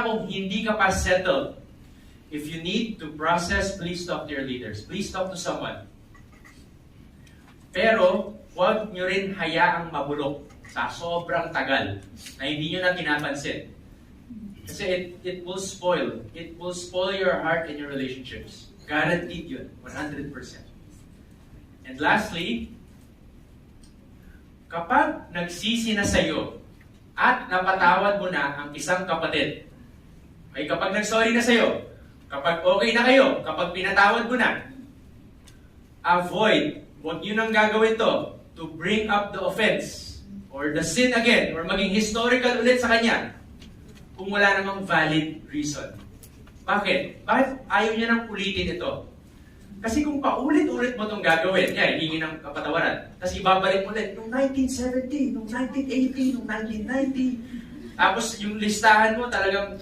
kung hindi ka pa settled, if you need to process, please talk to your leaders. Please talk to someone. Pero, huwag nyo rin hayaang mabulok sa sobrang tagal na hindi nyo na pinapansin. Kasi it will spoil. It will spoil your heart and your relationships. Guaranteed yun. 100%. And lastly, kapag nagsisi na sa'yo at napatawad mo na ang isang kapatid, ay kapag nagsorry na sa'yo, kapag okay na kayo, kapag pinatawad mo na, avoid, huwag nyo nang gagawin to, to bring up the offense or the sin again, or maging historical ulit sa kanya kung wala namang valid reason. Bakit? Bakit ayaw niya nang ulitin ito? Kasi kung paulit-ulit mo itong gagawin, hihingi ng kapatawaran, tapos ibabalik mo ulit, nung 1970, nung 1980, nung 1990, tapos yung listahan mo talagang